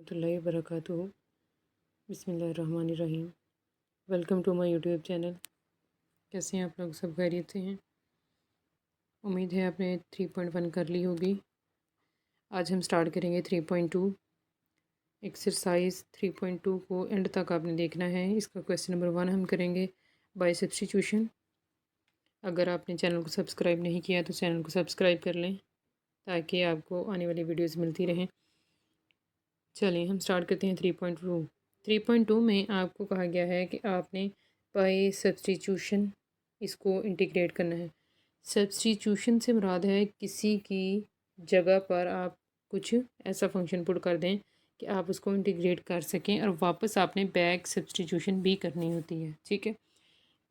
रहमतुल्लाहि व बरकातुहू। बिस्मिल्लाहिर्रहमानिर्रहीम। Welcome to my YouTube channel. कैसे हैं आप लोग? सब खैरियत से हैं? उम्मीद है आपने 3.1 कर ली होगी। आज हम स्टार्ट करेंगे 3.2। एक्सरसाइज 3.2 को एंड तक आपने देखना है। इसका क्वेश्चन नंबर 1 हम करेंगे बाय सब्स्टिट्यूशन। अगर आपने चैनल को सब्सक्राइब नहीं किया तो चैनल को सब्सक्राइब कर लें ताकि आपको आने वाली वीडियोज़ मिलती रहें। चलिए हम स्टार्ट करते हैं 3.2। 3.2 में आपको कहा गया है कि आपने बाय सब्स्टिट्यूशन इसको इंटीग्रेट करना है। सब्स्टिट्यूशन से मुराद है किसी की जगह पर आप कुछ ऐसा फंक्शन पुट कर दें कि आप उसको इंटीग्रेट कर सकें, और वापस आपने बैक सब्स्टिट्यूशन भी करनी होती है। ठीक है,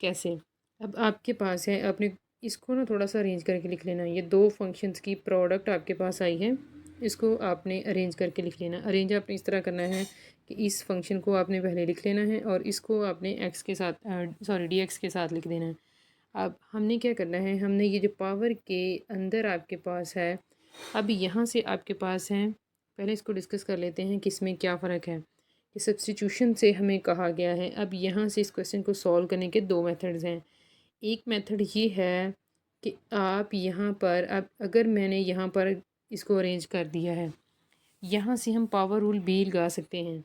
कैसे? अब आपके पास है, आपने इसको ना थोड़ा सा अरेंज करके लिख लेना। ये दो फंक्शंस की प्रोडक्ट आपके पास आई है, इसको आपने अरेंज करके लिख लेना। अरेंज आपने इस तरह करना है कि इस फंक्शन को आपने पहले लिख लेना है और इसको आपने एक्स के साथ डी एक्स के साथ लिख देना है। अब हमने क्या करना है, हमने ये जो पावर के अंदर आपके पास है, अब यहाँ से आपके पास है, पहले इसको डिस्कस कर लेते हैं कि इसमें क्या फ़र्क है। कि सब्स्टिट्यूशन से हमें कहा गया है, अब यहाँ से इस क्वेश्चन को सॉल्व करने के दो मेथड्स हैं। एक मेथड ये है कि आप यहाँ पर, अब अगर मैंने यहाँ पर इसको अरेंज कर दिया है, यहाँ से हम पावर रूल भी लगा सकते हैं।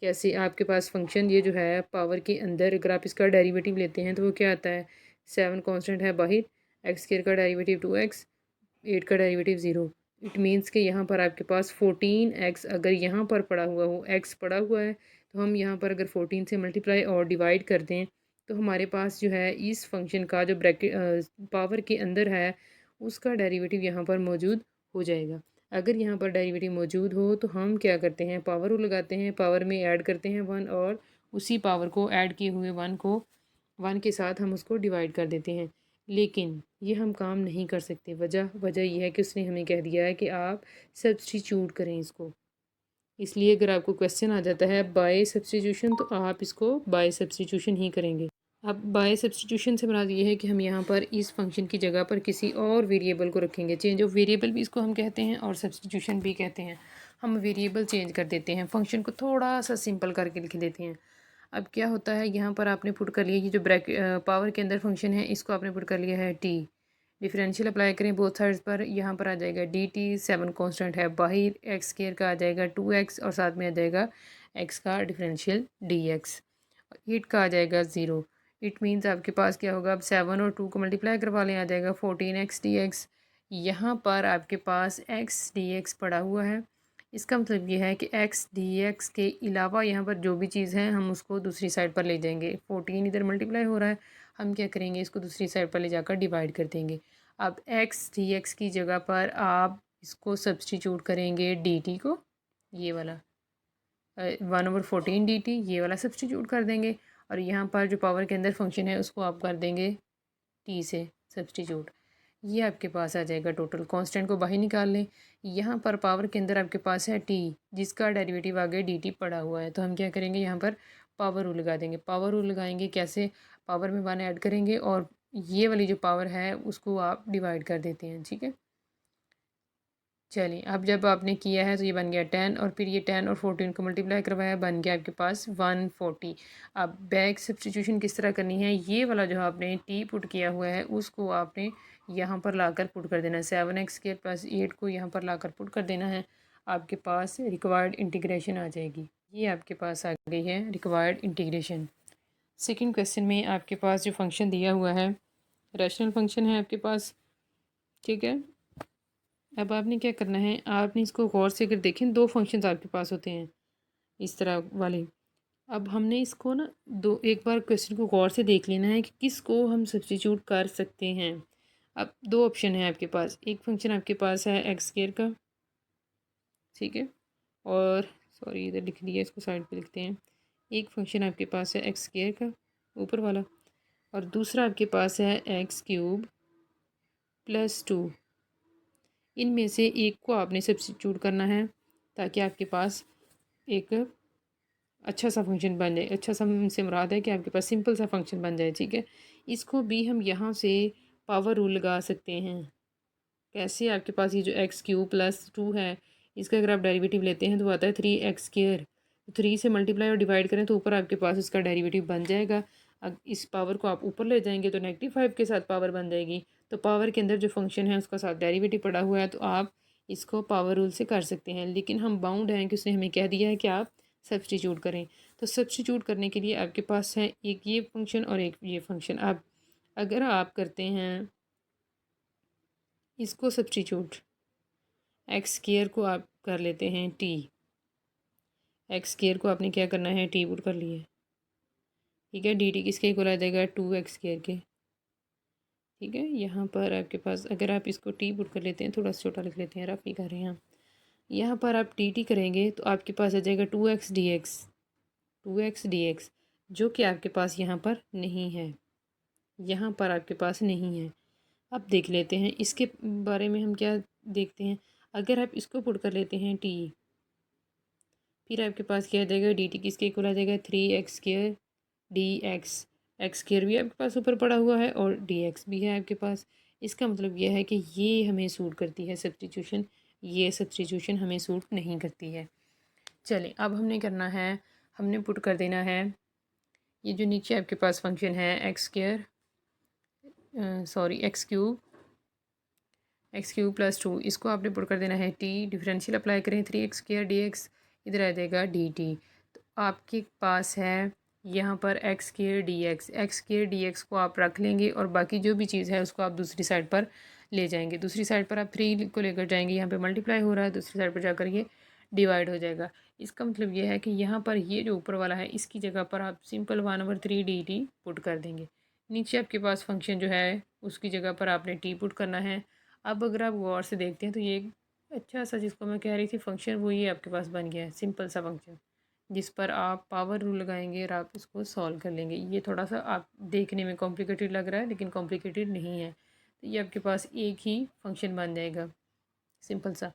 कैसे? आपके पास फंक्शन ये जो है पावर के अंदर, अगर आप इसका डेरिवेटिव लेते हैं तो वो क्या आता है, 7 कांस्टेंट है बाहर, एक्स स्क्वायर का डेरिवेटिव 2x, 8 का डेरिवेटिव 0। इट मीन्स कि यहाँ पर आपके पास 14x अगर यहाँ पर पड़ा हुआ हो, x पड़ा हुआ है, तो हम यहाँ पर अगर 14 से मल्टीप्लाई और डिवाइड कर दें तो हमारे पास जो है इस फंक्शन का जो ब्रैकेट पावर के अंदर है उसका डेरिवेटिव यहाँ पर मौजूद हो जाएगा। अगर यहाँ पर डेरिवेटिव मौजूद हो तो हम क्या करते हैं, पावर रूल लगाते हैं, पावर में ऐड करते हैं 1 और उसी पावर को ऐड किए हुए 1 को 1 के साथ हम उसको डिवाइड कर देते हैं। लेकिन ये हम काम नहीं कर सकते। वजह यह है कि उसने हमें कह दिया है कि आप सब्स्टिट्यूट करें इसको। इसलिए अगर आपको क्वेश्चन आ जाता है बाय सब्स्टिट्यूशन तो आप इसको बाय सब्स्टिट्यूशन ही करेंगे। अब बाय सब्स्टिट्यूशन से मुराद ये है कि हम यहाँ पर इस फंक्शन की जगह पर किसी और वेरिएबल को रखेंगे। चेंज ऑफ वेरिएबल भी इसको हम कहते हैं और सब्स्टिट्यूशन भी कहते हैं। हम वेरिएबल चेंज कर देते हैं, फंक्शन को थोड़ा सा सिंपल करके लिख देते हैं। अब क्या होता है, यहाँ पर आपने पुट कर लिया, ये जो ब्रैकेट पावर के अंदर फंक्शन है इसको आपने पुट कर लिया है टी। डिफरेंशियल अप्लाई करें बोथ साइड्स पर, यहाँ पर आ जाएगा डी टी, 7 कॉन्स्टेंट है बाहर, एक्स स्क्वायर का आ जाएगा 2x और साथ में आ जाएगा एक्स का डिफरेंशियल डी एक्स, 8 का आ जाएगा 0। इट मीन्स आपके पास क्या होगा, अब 7 और 2 को मल्टीप्लाई करवा लें, आ जाएगा 14x dx। यहाँ पर आपके पास x dx पड़ा हुआ है। इसका मतलब ये है कि x dx के अलावा यहाँ पर जो भी चीज़ है हम उसको दूसरी साइड पर ले जाएंगे। 14 इधर मल्टीप्लाई हो रहा है, हम क्या करेंगे, इसको दूसरी साइड पर ले जाकर डिवाइड कर देंगे। अब x dx की जगह पर आप इसको सब्स्टिट्यूट करेंगे dt को, ये वाला 1/14 dt, ये वाला सब्स्टिट्यूट कर देंगे। और यहाँ पर जो पावर के अंदर फंक्शन है उसको आप कर देंगे टी से सब्स्टिट्यूट। ये आपके पास आ जाएगा टोटल। कांस्टेंट को बाहर निकाल लें, यहाँ पर पावर के अंदर आपके पास है टी जिसका डेरिवेटिव आगे डी टी पड़ा हुआ है, तो हम क्या करेंगे, यहाँ पर पावर रूल लगा देंगे। पावर रूल लगाएंगे कैसे, पावर में 1 ऐड करेंगे और ये वाली जो पावर है उसको आप डिवाइड कर देते हैं। ठीक है, चलिए अब जब आपने किया है तो ये बन गया 10 और फिर ये 10 और 14 को मल्टीप्लाई करवाया, बन गया आपके पास 140। अब बैक सब्स्टिट्यूशन किस तरह करनी है, ये वाला जो आपने टी पुट किया हुआ है उसको आपने यहाँ पर लाकर पुट कर देना है। 7x के प्लस 8 को यहाँ पर लाकर पुट कर देना है, आपके पास रिक्वायर्ड इंटीग्रेशन आ जाएगी। ये आपके पास आ गई है रिक्वायर्ड इंटीग्रेशन। सेकेंड क्वेश्चन में आपके पास जो फंक्शन दिया हुआ है रैशनल फंक्शन है आपके पास। ठीक है, अब आपने क्या करना है, आपने इसको गौर से अगर देखें दो फंक्शंस आपके पास होते हैं इस तरह वाले। अब हमने इसको ना एक बार क्वेश्चन को गौर से देख लेना है कि किस को हम सब्स्टिट्यूट कर सकते हैं। अब दो ऑप्शन है आपके पास, एक फंक्शन आपके पास है एक्स स्क्वायर का, ठीक है, और सॉरी इधर लिख दिया, इसको साइड पे लिखते हैं। एक फंक्शन आपके पास है एक्स स्क्वायर का ऊपर वाला, और दूसरा आपके पास है एक्स क्यूब प्लस 2। इनमें से एक को आपने सब्स्टिट्यूट करना है ताकि आपके पास एक अच्छा सा फंक्शन बन जाए। अच्छा सा से मुराद है कि आपके पास सिंपल सा फंक्शन बन जाए। ठीक है, इसको भी हम यहाँ से पावर रूल लगा सकते हैं। कैसे, आपके पास ये जो एक्स क्यूब प्लस 2 है इसका अगर आप डेरिवेटिव लेते हैं तो आता है 3x²। 3 से मल्टीप्लाई और डिवाइड करें तो ऊपर आपके पास इसका डेरिवेटिव बन जाएगा। अब इस पावर को आप ऊपर ले जाएंगे तो -5 के साथ पावर बन जाएगी। तो पावर के अंदर जो फंक्शन है उसका साथ डेरिवेटिव पड़ा हुआ है, तो आप इसको पावर रूल से कर सकते हैं। लेकिन हम बाउंड हैं कि उसने हमें कह दिया है कि आप सब्सटीट्यूट करें। तो सब्सटीट्यूट करने के लिए आपके पास है एक ये फंक्शन और एक ये फंक्शन। आप अगर आप करते हैं इसको सब्सटीट्यूट, x² को आप कर लेते हैं t, x² को आपने क्या करना है, t पुट कर लिए, ठीक है। dt किसके इक्वल आ जाएगा, 2x² के, ठीक है। यहाँ पर आपके पास अगर आप इसको t पुट कर लेते हैं, थोड़ा सा छोटा लिख लेते हैं, रफ नहीं कर रहे हैं हम। यहाँ पर आप dt करेंगे तो आपके पास आ जाएगा 2x जो कि आपके पास यहाँ पर नहीं है, यहाँ पर आपके पास नहीं है। अब देख लेते हैं इसके बारे में हम क्या देखते हैं। अगर आप इसको पुट कर लेते हैं t, फिर आपके पास क्या आ जाएगा, dt किसके इक्वल आ जाएगा, 3x² dx। x² भी आपके पास ऊपर पड़ा हुआ है और dx भी है आपके पास। इसका मतलब यह है कि ये हमें सूट करती है सब्स्टिट्यूशन, ये सब्स्टिट्यूशन हमें सूट नहीं करती है। चलें, अब हमने करना है, हमने पुट कर देना है ये जो नीचे आपके पास फंक्शन है x² x³ + 2, इसको आपने पुट कर देना है t, डिफरेंशियल अप्लाई करें 3x² dx, इधर आ जाएगा dt। तो आपके पास है यहाँ पर x² dx को आप रख लेंगे और बाकी जो भी चीज़ है उसको आप दूसरी साइड पर ले जाएंगे। दूसरी साइड पर आप 3 को लेकर जाएंगे, यहाँ पे मल्टीप्लाई हो रहा है, दूसरी साइड पर जाकर ये डिवाइड हो जाएगा। इसका मतलब ये है कि यहाँ पर ये जो ऊपर वाला है इसकी जगह पर आप सिंपल 1/3 dt पुट कर देंगे। नीचे आपके पास फंक्शन जो है उसकी जगह पर आपने t पुट करना है। अब अगर आप गौर से देखते हैं तो ये अच्छा सा जिसको मैं कह रही थी फंक्शन, वो ये आपके पास बन गया है, सिंपल सा फंक्शन जिस पर आप पावर रूल लगाएंगे और आप इसको सॉल्व कर लेंगे। ये थोड़ा सा आप देखने में कॉम्प्लिकेटेड लग रहा है लेकिन कॉम्प्लिकेटेड नहीं है। तो ये आपके पास एक ही फंक्शन बन जाएगा, सिंपल सा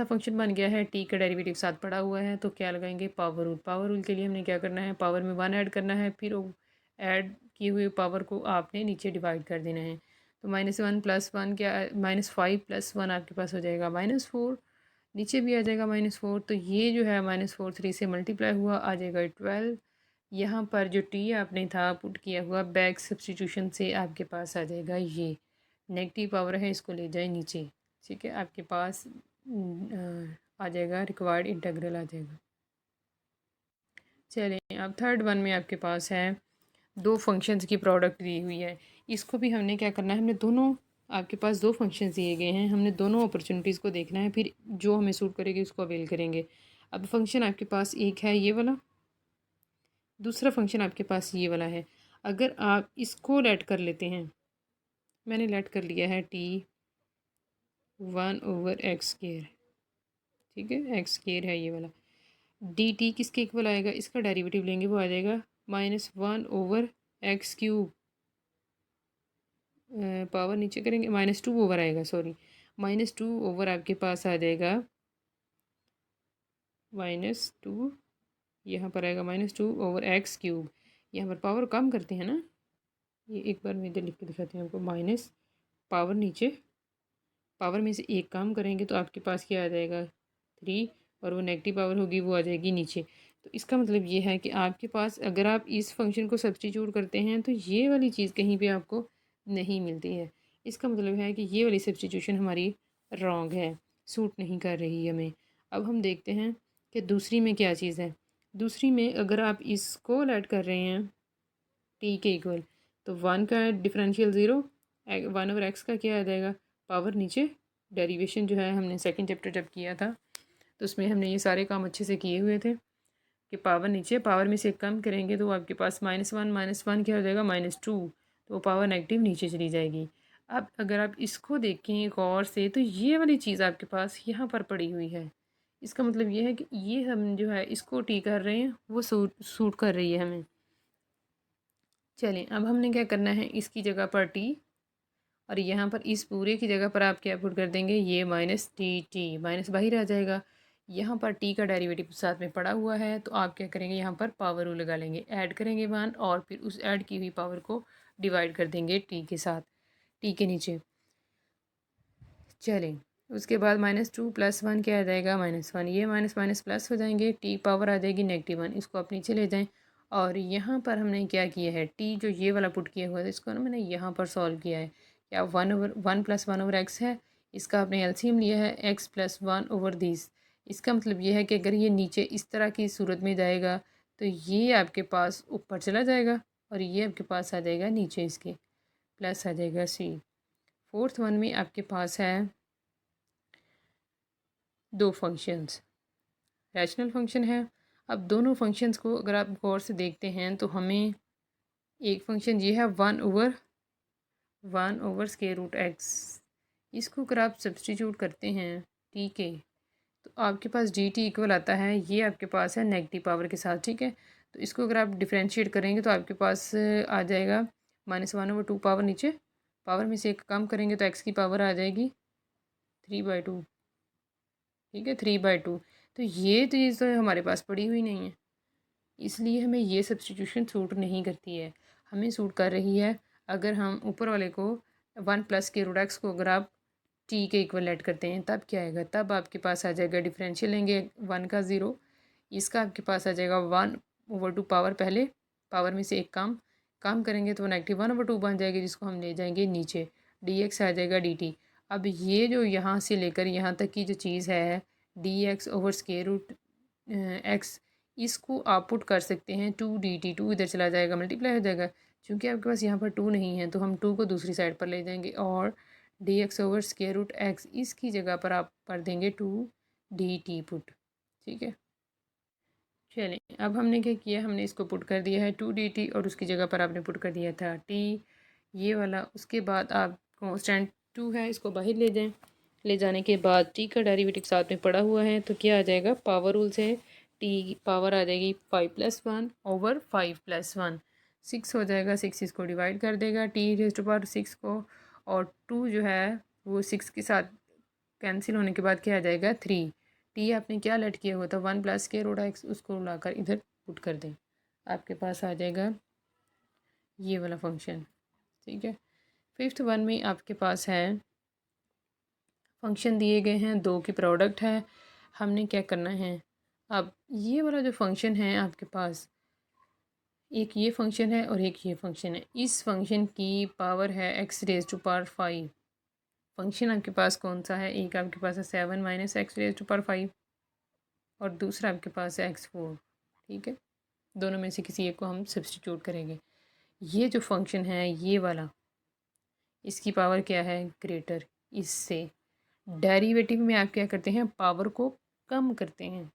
फंक्शन बन गया है। टी का डेरिवेटिव साथ पड़ा हुआ है तो क्या लगाएंगे, पावर रूल। पावर रूल के लिए हमने क्या करना है, पावर में 1 ऐड करना है, फिर ऐड किए हुए पावर को आपने नीचे डिवाइड कर देना है। तो -1 + 1 क्या, -5 + 1 आपके पास हो जाएगा -4, नीचे भी आ जाएगा -4। तो ये जो है -4 3 से मल्टीप्लाई हुआ आ जाएगा 12। यहाँ पर जो टी आपने था पुट किया हुआ बैक सब्स्टिट्यूशन से आपके पास आ जाएगा ये नेगेटिव पावर है, इसको ले जाए नीचे, ठीक है। आपके पास आ जाएगा रिक्वायर्ड इंटीग्रल आ जाएगा। चलिए, अब थर्ड वन में आपके पास है दो फंक्शंस की प्रोडक्ट दी हुई है। इसको भी हमने क्या करना है, हमने दोनों, आपके पास दो फंक्शंस दिए गए हैं, हमने दोनों अपॉर्चुनिटीज़ को देखना है, फिर जो हमें सूट करेगी उसको अवेल करेंगे। अब फंक्शन आपके पास एक है ये वाला, दूसरा फंक्शन आपके पास ये वाला है। अगर आप इसको लेट कर लेते हैं, मैंने लेट कर लिया है t1/x², ठीक है, x² है ये वाला। dt किसके इक्वल आएगा, इसका डेरिवेटिव लेंगे वो आ जाएगा -1/x³, पावर नीचे करेंगे -2 ओवर आएगा, सॉरी -2 ओवर आपके पास आ जाएगा -2, यहाँ पर आएगा -2/x³। यहाँ पर पावर कम करते हैं ना, ये एक बार मैं इधर लिख के दिखाती हूँ आपको। माइनस पावर नीचे, पावर में से एक काम करेंगे तो आपके पास क्या आ जाएगा 3, और वो नेगेटिव पावर होगी वो आ जाएगी नीचे। तो इसका मतलब ये है कि आपके पास अगर आप इस फंक्शन को सब्स्टिट्यूट करते हैं तो ये वाली चीज़ कहीं पे आपको नहीं मिलती है। इसका मतलब है कि ये वाली सब्स्टिट्यूशन हमारी रॉन्ग है, सूट नहीं कर रही हमें। अब हम देखते हैं कि दूसरी में क्या चीज़ है। दूसरी में अगर आप इसको ऐड कर रहे हैं टी के इक्वल, तो 1 का डिफरेंशियल 0, 1/x का क्या आ जाएगा, पावर नीचे। डेरिवेशन जो है हमने सेकंड चैप्टर जब किया था तो उसमें हमने ये सारे काम अच्छे से किए हुए थे कि पावर नीचे, पावर में से कम करेंगे तो आपके पास -1 क्या हो जाएगा, -2, तो वो पावर नेगेटिव नीचे चली जाएगी। अब अगर आप इसको देखें गौर से तो ये वाली चीज़ आपके पास यहाँ पर पड़ी हुई है। इसका मतलब ये है कि ये हम जो है इसको टी कर रहे हैं, वो सूट कर रही है हमें। चलें, अब हमने क्या करना है, इसकी जगह पर टी और यहाँ पर इस पूरे की जगह पर आप क्या पुट कर देंगे, ये -टी, माइनस बाहर आ जाएगा। यहाँ पर टी का डेरिवेटिव साथ में पड़ा हुआ है तो आप क्या करेंगे, यहाँ पर पावर रूल लगा लेंगे, ऐड करेंगे 1 और फिर उस ऐड की हुई पावर को डिवाइड कर देंगे टी के साथ, टी के नीचे। चलें, उसके बाद -2 + 1 क्या आ जाएगा -1, ये माइनस माइनस प्लस हो जाएंगे, टी पावर आ जाएगी -1, इसको आप नीचे ले जाएं। और यहाँ पर हमने क्या किया है, टी जो ये वाला पुट किया हुआ है इसको ना मैंने यहाँ पर सॉल्व किया है। क्या 1 + 1/x है, इसका आपने एलसीएम लिया है x + 1/दिस। इसका मतलब ये है कि अगर ये नीचे इस तरह की सूरत में जाएगा तो ये आपके पास ऊपर चला जाएगा और ये आपके पास आ जाएगा नीचे, इसके प्लस आ जाएगा सी। फोर्थ वन में आपके पास है दो फंक्शंस, रैशनल फंक्शन है। अब दोनों फंक्शंस को अगर आप गौर से देखते हैं तो हमें एक फंक्शन ये है 1/√x, इसको अगर आप सब्सटीट्यूट करते हैं टी के तो आपके पास डी टी इक्वल आता है, ये आपके पास है नेगेटिव पावर के साथ, ठीक है। तो इसको अगर आप डिफ्रेंशिएट करेंगे तो आपके पास आ जाएगा -1/2 पावर, नीचे पावर में से एक कम करेंगे तो एक्स की पावर आ जाएगी 3/2, ठीक है, 3/2। तो ये चीज़ तो हमारे पास पड़ी हुई नहीं है, इसलिए हमें ये सब्सटीट्यूशन सूट नहीं करती है। हमें सूट कर रही है अगर हम ऊपर वाले को 1 + को अगर आप टी के इक्वल ऐड करते हैं तब क्या आएगा, तब आपके पास आ जाएगा डिफरेंशियल लेंगे 1 का 0, इसका आपके पास आ जाएगा 1/2 पावर, पहले पावर में से एक काम करेंगे तो -1/2 बन जाएगी, जिसको हम ले जाएंगे नीचे, dx आ जाएगा dt। अब ये जो यहाँ से लेकर यहाँ तक की जो चीज़ है dx/√x, इसको आप पुट कर सकते हैं 2dt, 2 इधर चला जाएगा मल्टीप्लाई हो जाएगा। चूँकि आपके पास यहाँ पर 2 नहीं है तो हम 2 को दूसरी साइड पर ले जाएंगे और dx/√x इसकी जगह पर आप कर देंगे 2dt पुट, ठीक है। चलें, अब हमने क्या किया, हमने इसको पुट कर दिया है 2dt और उसकी जगह पर आपने पुट कर दिया था t, ये वाला। उसके बाद आप कांस्टेंट 2 है इसको बाहर ले जाएं, ले जाने के बाद टी का डेरिवेटिव साथ में पड़ा हुआ है तो क्या आ जाएगा, पावर रूल से टी पावर आ जाएगी 5 + 1/5 + 1, 6 हो जाएगा। 6 इसको डिवाइड कर देगा t⁻6 को, और 2 जो है वो 6 के साथ कैंसिल होने के बाद क्या आ जाएगा 3। टी आपने क्या लेट किया हुआ था 1 + उसको लाकर इधर पुट कर दें, आपके पास आ जाएगा ये वाला फंक्शन, ठीक है। फिफ्थ वन में आपके पास है फंक्शन दिए गए हैं, दो की प्रोडक्ट है, हमने क्या करना है। अब ये वाला जो फंक्शन है आपके पास, एक ये फंक्शन है और एक ये फंक्शन है, इस फंक्शन की पावर है x⁻5। फंक्शन आपके पास कौन सा है, एक आपके पास है 7 - x⁻5 और दूसरा आपके पास है x4, ठीक है। दोनों में से किसी एक को हम सब्सटीट्यूट करेंगे। ये जो फंक्शन है ये वाला, इसकी पावर क्या है ग्रेटर, इससे डेरिवेटिव में आप क्या करते हैं, पावर को कम करते हैं।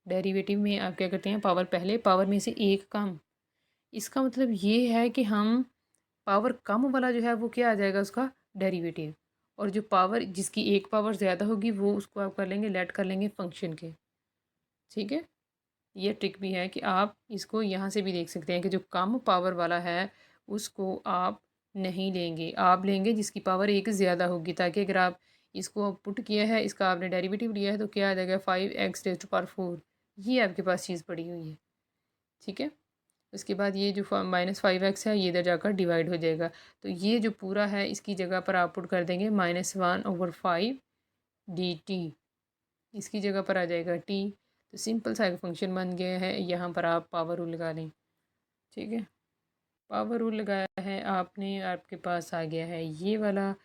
डेरिवेटिव में आप क्या करते हैं, पावर पहले, पावर में से एक कम। इसका मतलब ये है कि हम पावर कम वाला जो है वो क्या आ जाएगा उसका डेरिवेटिव, और जो पावर जिसकी एक पावर ज़्यादा होगी वो उसको आप कर लेंगे लेट कर लेंगे फंक्शन के, ठीक है। ये ट्रिक भी है कि आप इसको यहाँ से भी देख सकते हैं कि जो कम पावर वाला है उसको आप नहीं लेंगे, आप लेंगे जिसकी पावर एक ज़्यादा होगी, ताकि अगर आप इसको पुट किया है, इसका आपने डेरिवेटिव लिया है तो क्या आ जाएगा 5x⁻4, ये आपके पास चीज़ पड़ी हुई है, ठीक है। उसके बाद ये जो -5x है ये इधर जाकर डिवाइड हो जाएगा, तो ये जो पूरा है इसकी जगह पर आप पुट कर देंगे -1/5 dt, इसकी जगह पर आ जाएगा t। तो सिंपल सा एक फंक्शन बन गया है, यहाँ पर आप पावर रूल लगा लें, ठीक है। पावर रूल लगाया है आपने, आपके पास आ गया है ये वाला,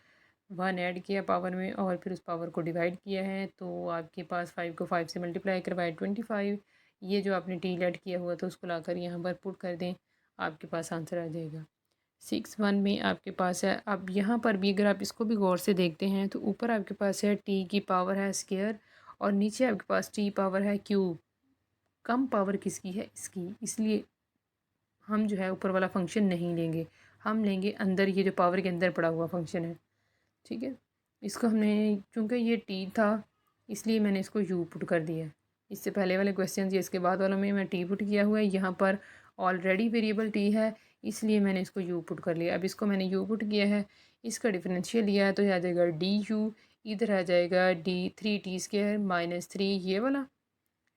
1 ऐड किया पावर में और फिर उस पावर को डिवाइड किया है, तो आपके पास 5 को 5 से मल्टीप्लाई करवाए 25, ये जो आपने टी ऐड किया हुआ था उसको लाकर यहाँ पर पुट कर दें, आपके पास आंसर आ जाएगा। 6 1 में आपके पास है। अब यहाँ पर भी अगर आप इसको भी गौर से देखते हैं तो ऊपर आपके पास है टी की पावर है स्क्वायर और नीचे आपके पास टी पावर है क्यूब। कम पावर किसकी है, इसकी, इसलिए हम जो है ऊपर वाला फंक्शन नहीं लेंगे, हम लेंगे अंदर ये जो पावर के अंदर पड़ा हुआ फंक्शन है, ठीक है। इसको हमने, चूँकि ये टी था इसलिए मैंने इसको यू पुट कर दिया। इससे पहले वाले क्वेश्चन या इसके बाद वालों में मैं टी पुट किया हुआ है, यहाँ पर ऑलरेडी वेरिएबल टी है इसलिए मैंने इसको यू पुट कर लिया। अब इसको मैंने यू पुट किया है, इसका डिफरेंशियल लिया है तो आ जाएगा डी यू, इधर आ जाएगा d3t² - 3, ये वाला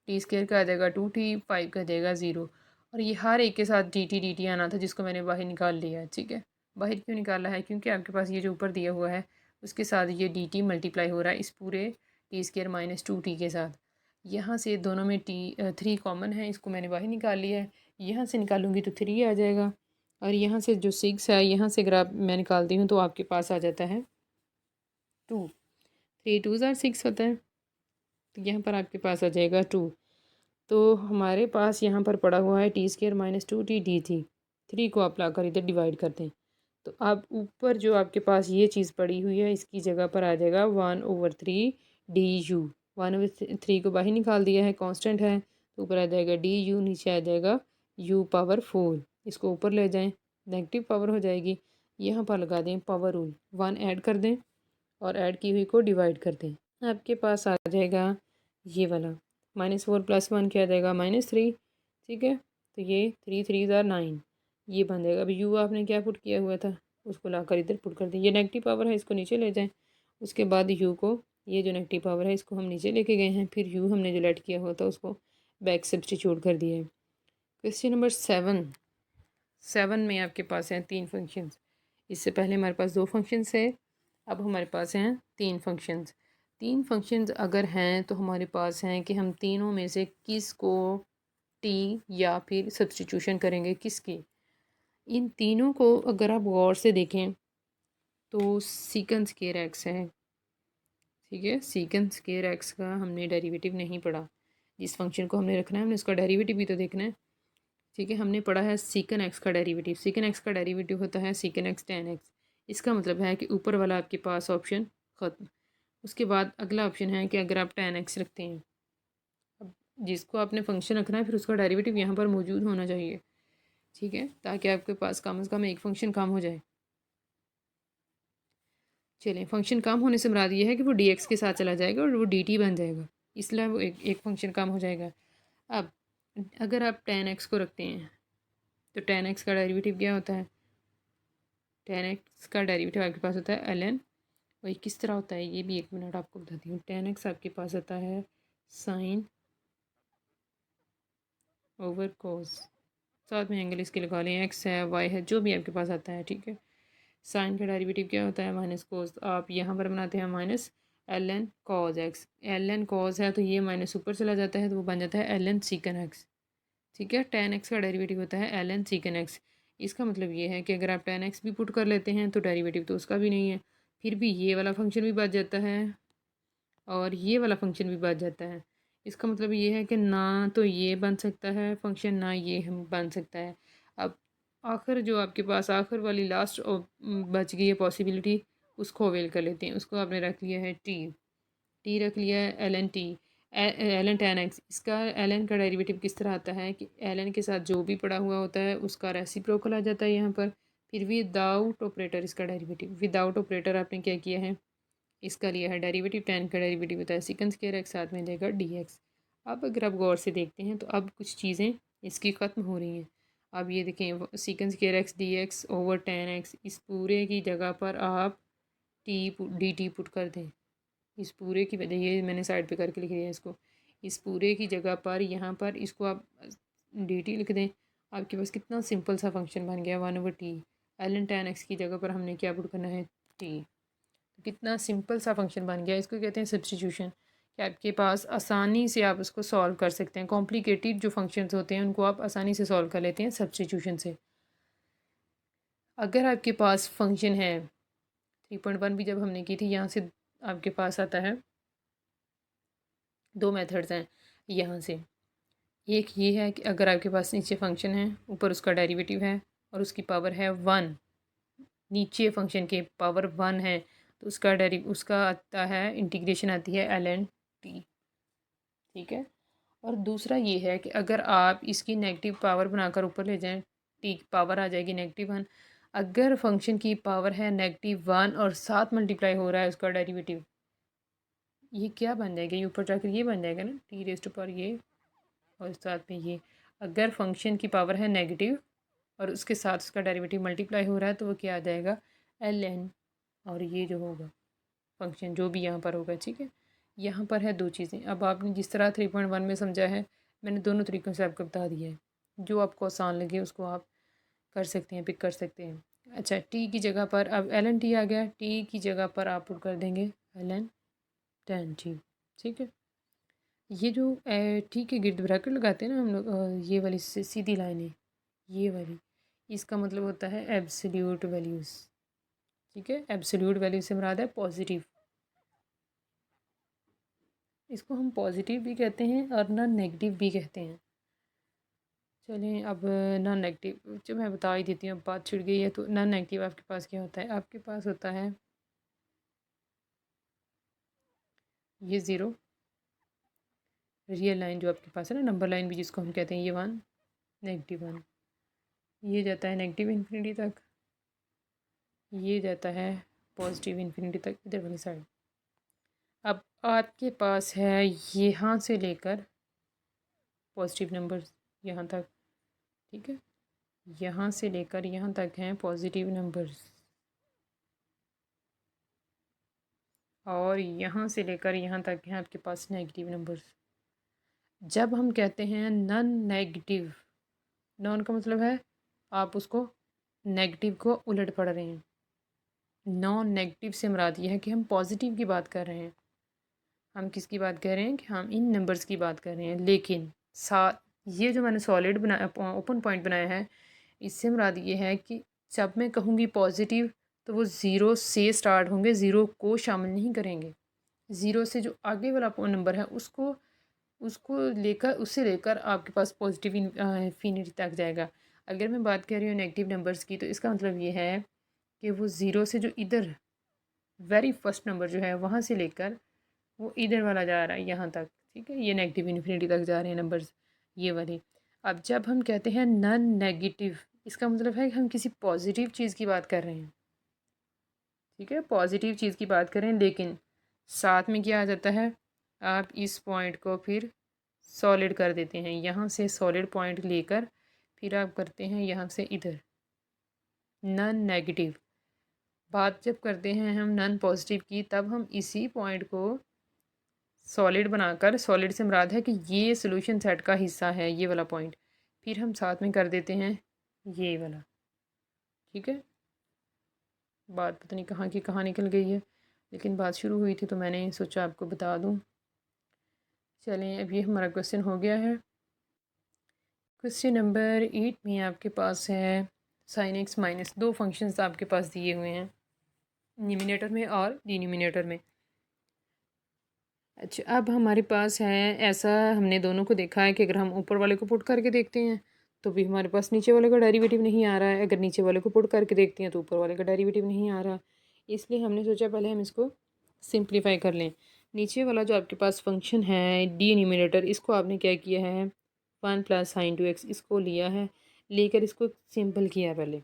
t² का आ जाएगा 2t, 5 का आ जाएगा 0, और ये हर एक के साथ डी टी आना था जिसको मैंने बाहर निकाल लिया है, ठीक है। बाहर क्यों निकाला है, क्योंकि आपके पास ये जो ऊपर दिया हुआ है उसके साथ ये डी टी मल्टीप्लाई हो रहा है इस पूरे टी स्क्र माइनस 2t के साथ। यहाँ से दोनों में थ्री कॉमन है, इसको मैंने बाहर निकाल लिया है। यहाँ से निकालूंगी तो 3 आ जाएगा, और यहाँ से जो 6 है यहाँ से अगर आप मैं निकालती हूँ तो आपके पास आ जाता है 2। 3 2 ज़ार 6 होता है, तो यहाँ पर आपके पास आ जाएगा 2। तो हमारे पास यहाँ पर पड़ा हुआ है T square minus 2t D थी। 3 को आप लाकर इधर डिवाइड कर दें, तो अब ऊपर जो आपके पास ये चीज़ पड़ी हुई है इसकी जगह पर आ जाएगा 1/3 डी यू। 1/3 को बाहर निकाल दिया है, कांस्टेंट है, तो ऊपर आ जाएगा डी यू, नीचे आ जाएगा u पावर 4। इसको ऊपर ले जाएं, नेगेटिव पावर हो जाएगी। यहाँ पर लगा दें पावर रूल, 1 ऐड कर दें और ऐड की हुई को डिवाइड कर दें। आपके पास आ जाएगा ये वाला -4 + 1 क्या आ जाएगा -3। ठीक है, तो ये 3 3 ज़ार 9 ये बन जाएगा। अब यू आपने क्या पुट किया हुआ था उसको लाकर इधर पुट कर दें। ये नेगेटिव पावर है, इसको नीचे ले जाएं। उसके बाद यू को, ये जो नेगेटिव पावर है इसको हम नीचे लेके गए हैं, फिर यू हमने जो लेट किया हुआ था उसको बैक सब्स्टिट्यूट कर दिया है। क्वेश्चन नंबर 7 में आपके पास हैं 3 फंक्शंस। इससे पहले हमारे पास 2 फंक्शंस है, अब हमारे पास हैं 3 फंक्शंस। 3 फंक्शंस अगर हैं तो हमारे पास हैं कि हम तीनों में से किस को टी या फिर सब्स्टिट्यूशन करेंगे किसकी। इन तीनों को अगर आप गौर से देखें तो सीकंड स्क्वायर एक्स है। ठीक है, सीकंड स्क्वायर एक्स का हमने डेरिवेटिव नहीं पढ़ा। जिस फंक्शन को हमने रखना है हमने उसका डेरिवेटिव भी तो देखना है। ठीक है, हमने पढ़ा है सीकन एक्स का डेरिवेटिव। सीकन एक्स का डेरिवेटिव होता है सीकन एक्स tan एक्स। इसका मतलब है कि ऊपर वाला आपके पास ऑप्शन ख़त्म। उसके बाद अगला ऑप्शन है कि अगर आप tan एक्स रखते हैं, अब जिसको आपने फंक्शन रखना है फिर उसका डेरिवेटिव यहाँ पर मौजूद होना चाहिए। ठीक है, ताकि आपके पास कम से कम एक फंक्शन कम हो जाए। चलिए, फंक्शन कम होने से मुराद ये है कि वो डी एक्स के साथ चला जाएगा और वो डी टी बन जाएगा, इसलिए वो एक फंक्शन कम हो जाएगा। अब अगर आप tan एक्स को रखते हैं तो tan एक्स का डेरिवेटिव क्या होता है? tan एक्स का डेरिवेटिव आपके पास होता है ln। वही किस तरह होता है ये भी 1 मिनट आपको बताती हूँ। tan एक्स आपके पास आता है साइन ओवर कोस, साथ में एंगल इसके लगा लें, एक्स है वाई है जो भी आपके पास आता है। ठीक है, साइन का डेरिवेटिव क्या होता है माइनस कोस। आप यहाँ पर बनाते हैं minus ln cos x. ln cos है तो ये माइनस ऊपर चला जाता है तो वो बन जाता है ln सीकन एक्स। ठीक है, tan एक्स का डेरिवेटिव होता है ln सीकन एक्स। इसका मतलब ये है कि अगर आप tan एक्स भी पुट कर लेते हैं तो डेरिवेटिव तो उसका भी नहीं है, फिर भी ये वाला फंक्शन भी बच जाता है और ये वाला फंक्शन भी बच जाता है। इसका मतलब ये है कि ना तो ये बन सकता है फंक्शन, ना ये हम बन सकता है। अब आखिर जो आपके पास आखिर वाली लास्ट बच गई है पॉसिबिलिटी, उसको अवेल कर लेते हैं। उसको आपने रख लिया है टी रख लिया है एल एन tan एक्स। इसका एल का डेरिवेटिव किस तरह आता है कि एल के साथ जो भी पड़ा हुआ होता है उसका रेसिप्रोकल आ जाता है यहाँ पर। फिर विदाउट ऑपरेटर इसका डेरिवेटिव, विदाउट ऑपरेटर आपने क्या किया है, इसका लिया है डेरिवेटिव। tan का डेरिवेटिव होता है सीकंड स्क्वायर एक्स, साथ में जाएगा डी एक्स। अब अगर आप गौर से देखते हैं तो अब कुछ चीज़ें इसकी ख़त्म हो रही हैं। अब ये देखें, secant square x d x over tan x, इस पूरे की जगह पर आप डी टी पुट कर दें। इस पूरे की वजह, ये मैंने साइड पे करके लिख दिया है इसको, इस पूरे की जगह पर यहाँ पर इसको आप डी टी लिख दें। आपके पास कितना सिंपल सा फंक्शन बन गया 1/t। ln tan एक्स की जगह पर हमने क्या पुट करना है टी। कितना सिंपल सा फंक्शन बन गया, इसको कहते हैं सब्स्टिट्यूशन। कि आपके पास आसानी से आप उसको सॉल्व कर सकते हैं। कॉम्प्लिकेटेड जो फंक्शंस होते हैं उनको आप आसानी से सॉल्व कर लेते हैं सब्स्टिट्यूशन से। अगर आपके पास फंक्शन है 3.1 भी जब हमने की थी, यहाँ से आपके पास आता है 2 मेथड्स हैं यहाँ से। एक ये है कि अगर आपके पास नीचे फंक्शन है, ऊपर उसका डेरिवेटिव है और उसकी पावर है 1, नीचे फंक्शन के पावर 1 है तो उसका आता है इंटीग्रेशन आती है ln t। ठीक है, और दूसरा ये है कि अगर आप इसकी नेगेटिव पावर बनाकर ऊपर ले जाएं, टी की पावर आ जाएगी -1। अगर फंक्शन की पावर है -1 और साथ मल्टीप्लाई हो रहा है उसका डेरिवेटिव, ये क्या बन जाएगा, ये ऊपर जाकर ये बन जाएगा ना टी रेस्ट पर ये, और साथ में ये। अगर फंक्शन की पावर है नेगेटिव और उसके साथ उसका डेरिवेटिव मल्टीप्लाई हो रहा है तो वो क्या आ जाएगा ln, और ये जो होगा फंक्शन जो भी यहाँ पर होगा। ठीक है, यहाँ पर है 2 चीज़ें। अब आपने जिस तरह 3.1 में समझा है मैंने दोनों तरीक़ों से आपको बता दिया है। जो आपको आसान लगे उसको आप कर सकते हैं, पिक कर सकते हैं। अच्छा, टी की जगह पर अब एल एन टी आ गया, टी की जगह पर आप पुट कर देंगे एल एन टेन टी। ठीक है, ये जो टी के गिर्द ब्रैकेट लगाते हैं ना हम लोग, ये वाली सीधी लाइनें, ये वाली, इसका मतलब होता है एब्सोल्यूट वैल्यूज़। ठीक है, एब्सोल्यूट वैल्यू से मुराद है पॉजिटिव। इसको हम पॉजिटिव भी कहते हैं और नॉन नेगेटिव भी कहते हैं। चलें अब नॉन नेगेटिव जो मैं बता ही देती हूँ, अब बात छिड़ गई है तो नॉन नेगेटिव आपके पास क्या होता है? आपके पास होता है ये ज़ीरो, रियल लाइन जो आपके पास है ना, नंबर लाइन भी जिसको हम कहते हैं, ये वन, नेगेटिव वन, ये जाता है नेगेटिव इन्फिनिटी तक, ये जाता है पॉजिटिव इन्फिनिटी तक इधर वाली साइड। अब आपके पास है यहाँ से लेकर पॉजिटिव नंबर यहाँ तक। ठीक है, यहाँ से लेकर यहाँ तक हैं पॉजिटिव नंबर्स, और यहाँ से लेकर यहाँ तक हैं आपके पास नेगेटिव नंबर्स। जब हम कहते हैं नॉन नेगेटिव, नॉन का मतलब है आप उसको नेगेटिव को उलट पढ़ रहे हैं। नॉन नेगेटिव से मुराद ये है कि हम पॉजिटिव की बात कर रहे हैं। हम किसकी बात कर रहे हैं? कि हम इन नंबर्स की बात कर रहे हैं। लेकिन साथ ये जो मैंने सॉलिड बनाया, ओपन पॉइंट बनाया है, इससे मुराद ये है कि जब मैं कहूँगी पॉजिटिव तो वो ज़ीरो से स्टार्ट होंगे, ज़ीरो को शामिल नहीं करेंगे। ज़ीरो से जो आगे वाला नंबर है उसको उसको लेकर, उससे लेकर आपके पास पॉजिटिव इन्फिनिटी तक जाएगा। अगर मैं बात कर रही हूँ नेगेटिव नंबर्स की, तो इसका मतलब ये है कि वो ज़ीरो से जो इधर वेरी फर्स्ट नंबर जो है वहाँ से लेकर वो इधर वाला जा रहा है यहाँ तक। ठीक है, ये नेगेटिव इन्फिनिटी तक जा रहे हैं नंबर्स, ये वाले। अब जब हम कहते हैं नॉन नेगेटिव, इसका मतलब है कि हम किसी पॉजिटिव चीज़ की बात कर रहे हैं। ठीक है, पॉजिटिव चीज़ की बात करें, लेकिन साथ में क्या आ जाता है? आप इस पॉइंट को फिर सॉलिड कर देते हैं, यहाँ से सॉलिड पॉइंट लेकर फिर आप करते हैं यहाँ से इधर नॉन नेगेटिव। बात जब करते हैं हम नॉन पॉजिटिव की, तब हम इसी पॉइंट को सॉलिड बनाकर, सॉलिड से मुराद है कि ये सोल्यूशन सेट का हिस्सा है ये वाला पॉइंट, फिर हम साथ में कर देते हैं ये वाला। ठीक है, बात पता नहीं कहाँ की कहाँ निकल गई है, लेकिन बात शुरू हुई थी तो मैंने सोचा आपको बता दूँ। चलें, अब ये हमारा क्वेश्चन हो गया है। क्वेश्चन नंबर 8 में आपके पास है साइन एक्स माइनस, दो फंक्शंस आपके पास दिए हुए हैं न्यूमिनेटर में और डिनोमिनेटर में। अच्छा, अब हमारे पास है ऐसा, हमने दोनों को देखा है कि अगर हम ऊपर वाले को पुट करके देखते हैं तो भी हमारे पास नीचे वाले का डेरिवेटिव नहीं आ रहा है, अगर नीचे वाले को पुट करके देखते हैं तो ऊपर वाले का डेरिवेटिव नहीं आ रहा। इसलिए हमने सोचा पहले हम इसको सिंप्लीफाई कर लें। नीचे वाला जो आपके पास फंक्शन है डी न्यूमिनेटर, इसको आपने क्या किया है, one plus sign two x इसको लिया है, लेकर इसको सिंपल किया, पहले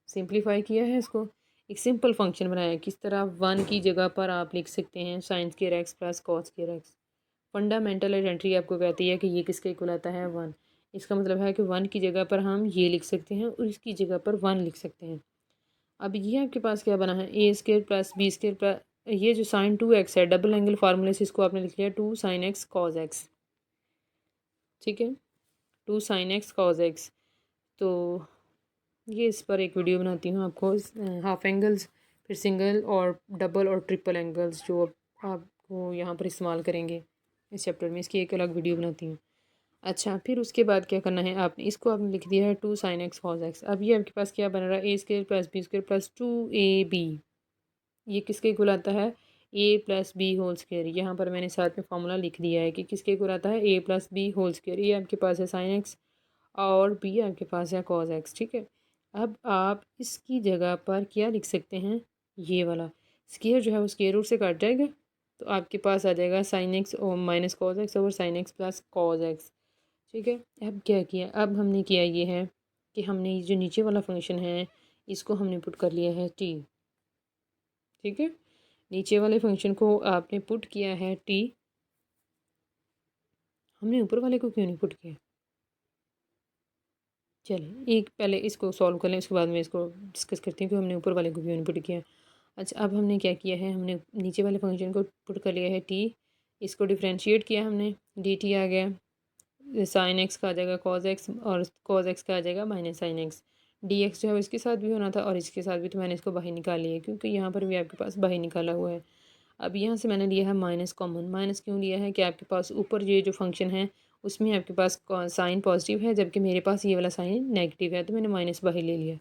सिंप्लीफाई किया है, इसको एक सिंपल फंक्शन बनाया। किस तरह? वन की जगह पर आप लिख सकते हैं sine square x plus cos square x. Fundamental identity आपको कहती है कि ये किसके इक्वल आता है? वन। इसका मतलब है कि वन की जगह पर हम ये लिख सकते हैं और इसकी जगह पर वन लिख सकते हैं। अब ये आपके पास क्या बना है? A square plus B square plus, ये जो साइन टू एक्स है डबल एंगल फार्मूले से इसको आपने लिख लिया two sine x cos x. ठीक है, two sine x cos x. तो ये इस पर एक वीडियो बनाती हूँ आपको, हाफ एंगल्स, फिर सिंगल और डबल और ट्रिपल एंगल्स जो आपको यहाँ पर इस्तेमाल करेंगे इस चैप्टर में, इसकी एक अलग वीडियो बनाती हूँ। अच्छा, फिर उसके बाद क्या करना है, आपने इसको आपने लिख दिया है two sine x cos x. अब ये आपके पास क्या बन रहा है? A square plus B square plus two A B, ये किसके इक्वल आता है? A plus B whole square. यहाँ पर मैंने साथ में फार्मूला लिख दिया है कि किसके इक्वल आता है? A plus B whole square. ये आपके पास है साइन एक्स और बी आपके पास है कॉस एक्स। ठीक है, अब आप इसकी जगह पर क्या लिख सकते हैं? ये वाला स्क्वायर जो है वो स्क्वायर रूट से काट जाएगा, तो आपके पास आ जाएगा साइन एक्स और minus cos x over sine x plus cos x. ठीक है, अब क्या किया? अब हमने किया ये है कि हमने ये जो नीचे वाला फंक्शन है इसको हमने पुट कर लिया है टी। ठीक है, नीचे वाले फंक्शन को आपने पुट किया है टी, हमने ऊपर वाले को क्यों नहीं पुट किया? चलिए एक पहले इसको सॉल्व कर लें, उसके बाद में इसको डिस्कस करती हूँ कि हमने ऊपर वाले को क्यों नहीं पुट किया। अच्छा, अब हमने क्या किया है, हमने नीचे वाले फंक्शन को पुट कर लिया है टी, इसको डिफ्रेंशिएट किया हमने, डी टी आ गया, साइन एक्स का आ जाएगा कॉज एक्स और कॉज एक्स का आ जाएगा माइनस साइन एक्स। dx जो है इसके साथ भी होना था और इसके साथ भी, तो मैंने इसको बाहर निकाल लिया क्योंकि यहाँ पर भी आपके पास बाहर निकाला हुआ है। अब यहाँ से मैंने लिया है माइनस कॉमन। माइनस क्यों लिया है कि आपके पास ऊपर ये जो फंक्शन है उसमें आपके पास साइन पॉजिटिव है, जबकि मेरे पास ये वाला साइन नेगेटिव है, तो मैंने माइनस बाहर ले लिया।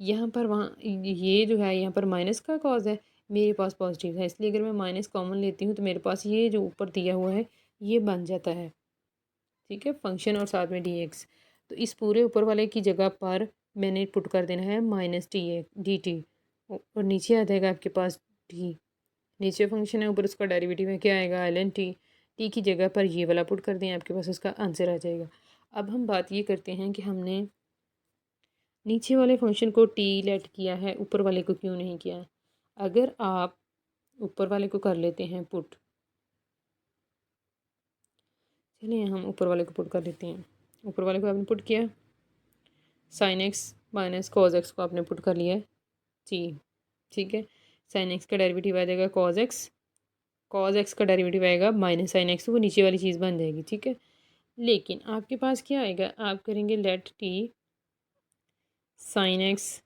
यहाँ पर वहाँ ये जो है यहाँ पर माइनस का कॉज है, मेरे पास पॉजिटिव है, इसलिए अगर मैं माइनस कॉमन लेती हूँ तो मेरे पास ये जो ऊपर दिया हुआ है ये बन जाता है। ठीक है, फंक्शन और साथ में dx। तो इस पूरे ऊपर वाले की जगह पर मैंने पुट कर देना है माइनस dt, और नीचे आ जाएगा आपके पास d। नीचे फंक्शन है, ऊपर उसका डेरिवेटिव है, क्या आएगा ln t। t की जगह पर ये वाला पुट कर दें, आपके पास उसका आंसर आ जाएगा। अब हम बात ये करते हैं कि हमने नीचे वाले फंक्शन को t लेट किया है, ऊपर वाले को क्यों नहीं किया है। अगर आप ऊपर वाले को कर लेते हैं पुट, चलिए हम ऊपर वाले को पुट कर लेते हैं। ऊपर वाले को आपने पुट किया, sine x minus cos x को आपने पुट कर लिया है t। ठीक है, साइन एक्स का डेरिवेटिव आ जाएगा कॉज एक्स, कॉज एक्स का डेरिवेटिव आएगा माइनस साइन एक्स, तो वो नीचे वाली चीज़ बन जाएगी। ठीक है, लेकिन आपके पास क्या आएगा, आप करेंगे लेट टी साइन एक्स,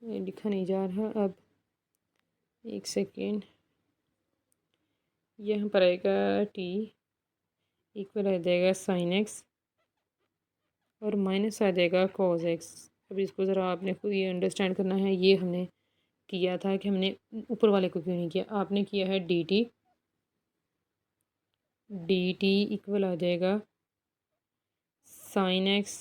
लिखा नहीं जा रहा, अब एक सेकेंड, यहाँ पर आएगा टी इक्वल आ जाएगा साइन एक्स और माइनस आ जाएगा कॉज एक्स। अब इसको ज़रा आपने खुद ये अंडरस्टैंड करना है, ये हमने किया था कि हमने ऊपर वाले को क्यों नहीं किया। आपने किया है डी टी इक्वल आ जाएगा साइन एक्स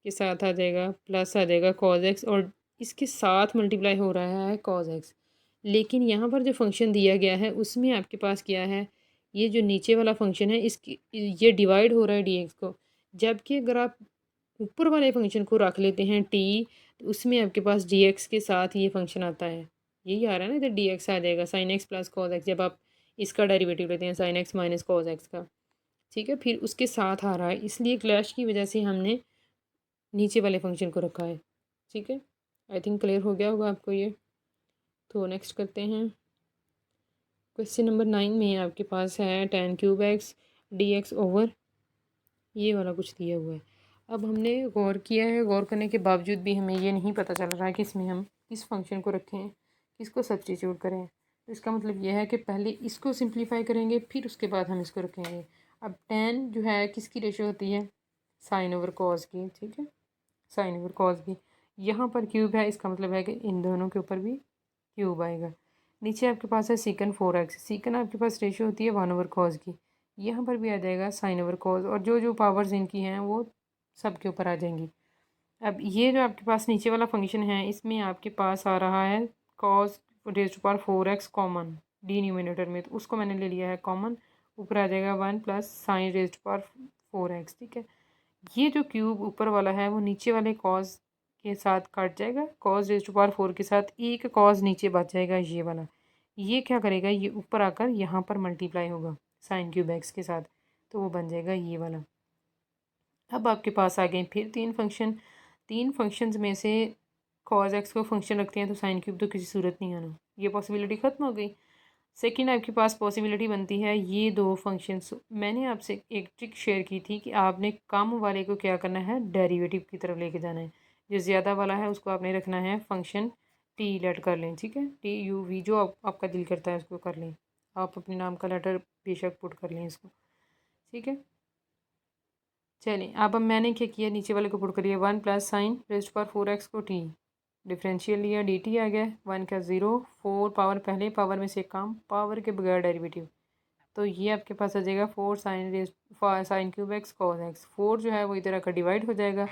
के साथ आ जाएगा प्लस आ जाएगा कॉज एक्स, और इसके साथ मल्टीप्लाई हो रहा है कॉज एक्स। लेकिन यहाँ पर जो फंक्शन दिया गया है उसमें आपके पास क्या है, ये जो नीचे वाला फंक्शन है इसकी ये डिवाइड हो रहा है डी एक्स को, जबकि अगर आप ऊपर वाले फंक्शन को रख लेते हैं टी, तो उसमें आपके पास डी एक्स के साथ ये फंक्शन आता है, यही आ रहा है ना, इधर डी एक्स आ जाएगा sine x plus cos x, जब आप इसका डेरिवेटिव लेते हैं sine x minus cos x का। ठीक है, फिर उसके साथ आ रहा है, इसलिए क्लैश की वजह से हमने नीचे वाले फंक्शन को रखा है। ठीक है, आई थिंक क्लियर हो गया होगा आपको ये। तो नेक्स्ट करते हैं, क्वेश्चन नंबर 9 में आपके पास है ten cube x d x over ये वाला कुछ दिया हुआ है। अब हमने गौर किया है, गौर करने के बावजूद भी हमें ये नहीं पता चल रहा है कि इसमें हम किस फंक्शन को रखें, किसको सब्स्टिट्यूट करें। तो इसका मतलब यह है कि पहले इसको सिंप्लीफाई करेंगे, फिर उसके बाद हम इसको रखेंगे। अब टेन जो है किसकी रेशो होती है, साइन ओवर कॉस की। ठीक है, साइन ओवर कॉस की, यहाँ पर क्यूब है, इसका मतलब है कि इन दोनों के ऊपर भी क्यूब आएगा। नीचे आपके पास है सीकन 4x, सीकन आपके पास रेशियो होती है 1 ओवर कॉस की, यहाँ पर भी आ जाएगा साइन ओवर कॉस, और जो जो पावर्स इनकी हैं वो सब के ऊपर आ जाएंगी। अब ये जो आपके पास नीचे वाला फंक्शन है इसमें आपके पास आ रहा है cos raise to power 4x common denominator में, तो उसको मैंने ले लिया है कॉमन, ऊपर आ जाएगा 1 plus sine raise to power 4x। ठीक है, ये जो क्यूब ऊपर वाला है वो नीचे वाले कॉज के साथ कट जाएगा, कॉज रेज टू पावर 4 के साथ एक कॉज नीचे बच जाएगा ये वाला, ये क्या करेगा, ये ऊपर आकर यहाँ पर मल्टीप्लाई होगा साइन क्यूब एक्स के साथ, तो वो बन जाएगा ये वाला। अब आपके पास आ गए फिर तीन फंक्शंस में से कॉज एक्स को फंक्शन रखते हैं तो साइन क्यूब तो किसी सूरत नहीं आना, ये पॉसिबिलिटी ख़त्म हो गई। सेकंड आपके पास पॉसिबिलिटी बनती है, ये दो फंक्शंस मैंने आपसे एक ट्रिक शेयर की थी कि आपने कम वाले को क्या करना है, डेरिवेटिव की तरफ लेके जाना है, जो ज़्यादा वाला है उसको आपने रखना है फंक्शन टी लेट कर लें। ठीक है, टी यू वी जो आपका दिल करता है उसको कर लें, आप अपने नाम का लेटर बेशक पुट कर लें इसको। ठीक है, चलिए अब मैंने क्या किया, नीचे वाले को पुट करिए 1 प्लस साइन रेस्ट पर 4x को टी डिफरेंशियल लिया, डी टी आ गया, 1 का 0, 4 पावर पहले पावर में से कम, पावर के बगैर डेरिवेटिव, तो ये आपके पास आ जाएगा 4 sine cube x cos x. 4 जो है वो इधर आकर डिवाइड हो जाएगा,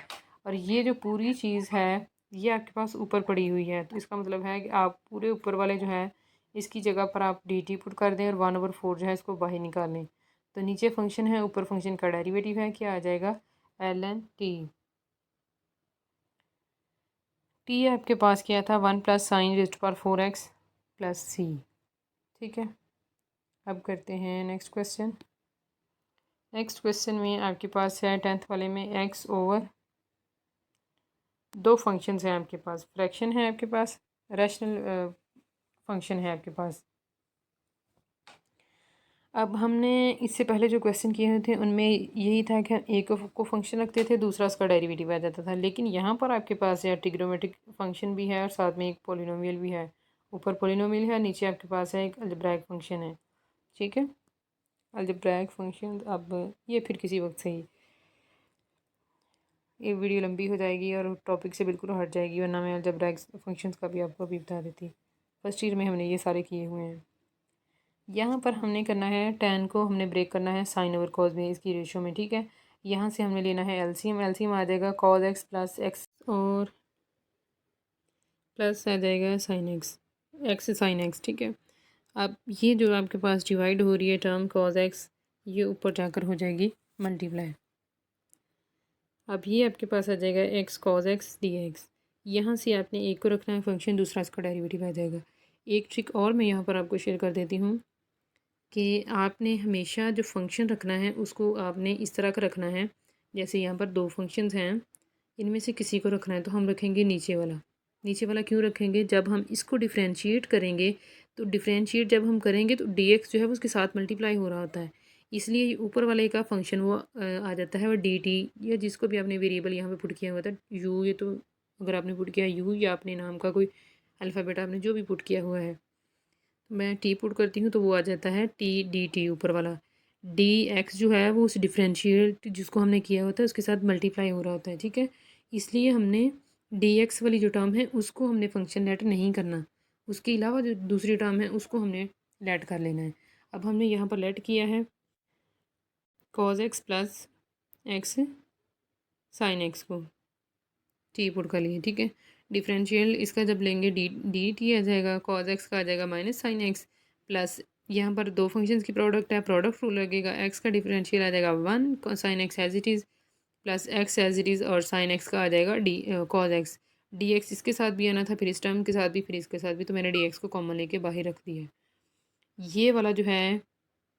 और ये जो पूरी चीज़ है ये आपके पास ऊपर पड़ी हुई है, तो इसका मतलब है कि आप पूरे ऊपर वाले जो है इसकी जगह पर आप डी टी पुट कर दें और 1/4 जो है इसको बाहर निकाल लें, तो नीचे फंक्शन है ऊपर फंक्शन का डेरिवेटिव है, क्या आ जाएगा ln टी। टी आपके पास क्या था, 1 प्लस साइन रेस्ट पर 4x प्लस सी। ठीक है, अब करते हैं नेक्स्ट क्वेश्चन। नेक्स्ट क्वेश्चन में आपके पास है 10th वाले में x ओवर दो फंक्शंस हैं आपके पास, फ्रैक्शन है आपके पास, रैशनल फंक्शन है आपके पास। अब हमने इससे पहले जो क्वेश्चन किए हुए थे उनमें यही था कि एक को फंक्शन रखते थे, दूसरा उसका डेरिवेटिव आ जाता था। लेकिन यहाँ पर आपके पास है ट्रिग्नोमेट्रिक फंक्शन भी है और साथ में एक पोलिनोमियल भी है। ऊपर पोलिनोमियल है, नीचे आपके पास है एक अलजेब्राइक फंक्शन है। ठीक है, अलजेब्राइक फंक्शन अब ये फिर किसी वक्त सही, ये वीडियो लंबी हो जाएगी और टॉपिक से बिल्कुल हट जाएगी, वरना मैं अलजेब्राइक फंक्शंस का भी आपको अभी बता देती। फर्स्ट ईयर में हमने ये सारे किए हुए हैं। यहाँ पर हमने करना है tan को हमने ब्रेक करना है साइन ओवर कॉस में, इसकी रेशियो में। ठीक है, यहाँ से हमने लेना है एलसीएम। एलसीएम आ जाएगा कॉस एक्स प्लस एक्स और प्लस आ जाएगा sine x, x sine x. ठीक है, अब ये जो आपके पास डिवाइड हो रही है टर्म कॉस एक्स, ये ऊपर जाकर हो जाएगी मल्टीप्लाई। अब ये आपके पास आ जाएगा x cos x d x. यहाँ से आपने एक को रखना है फंक्शन, दूसरा इसका डेरिवेटिव आ जाएगा। एक ट्रिक और मैं यहाँ पर आपको शेयर कर देती हूँ कि आपने हमेशा जो फंक्शन रखना है उसको आपने इस तरह का रखना है। जैसे यहाँ पर दो फंक्शंस हैं, इनमें से किसी को रखना है तो हम रखेंगे नीचे वाला। नीचे वाला क्यों रखेंगे? जब हम इसको डिफ्रेंशिएट करेंगे तो डिफ्रेंशिएट जब हम करेंगे तो डी एक्स जो है वो उसके साथ मल्टीप्लाई हो रहा होता है, इसलिए ऊपर वाले का फंक्शन वो आ जाता है। और डी टी या जिसको भी आपने वेरिएबल यहाँ पे पुट किया हुआ था यू, ये तो अगर आपने पुट किया यू या अपने नाम का कोई अल्फ़ाबेट आपने जो भी पुट किया हुआ है, मैं टी पुट करती हूँ तो वो आ जाता है टी डी टी ऊपर वाला। डी एक्स जो है वो उस डिफरेंशिएट जिसको हमने किया होता है उसके साथ मल्टीप्लाई हो रहा होता है। ठीक है, इसलिए हमने डी एक्स वाली जो टर्म है उसको हमने फंक्शन लेट नहीं करना, उसके अलावा जो दूसरी टर्म है उसको हमने लेट कर लेना है। अब हमने यहाँ पर लेट किया है cos x plus x sine x को टी पुट कर लिए। ठीक है, डिफरेंशियल इसका जब लेंगे डी डी टी आ जाएगा, कॉज एक्स का आ जाएगा माइनस साइन एक्स प्लस यहाँ पर दो फंक्शंस की प्रोडक्ट है, प्रोडक्ट रूल लगेगा। एक्स का डिफरेंशियल आ जाएगा one sine x as it is plus x as it is और साइन एक्स का आ जाएगा d cos x. D x इसके साथ भी आना था, फिर इस टर्म के साथ भी, फिर इसके साथ भी, तो मैंने डी एक्स को कॉमन लेके बाहर रख दिया। ये वाला जो है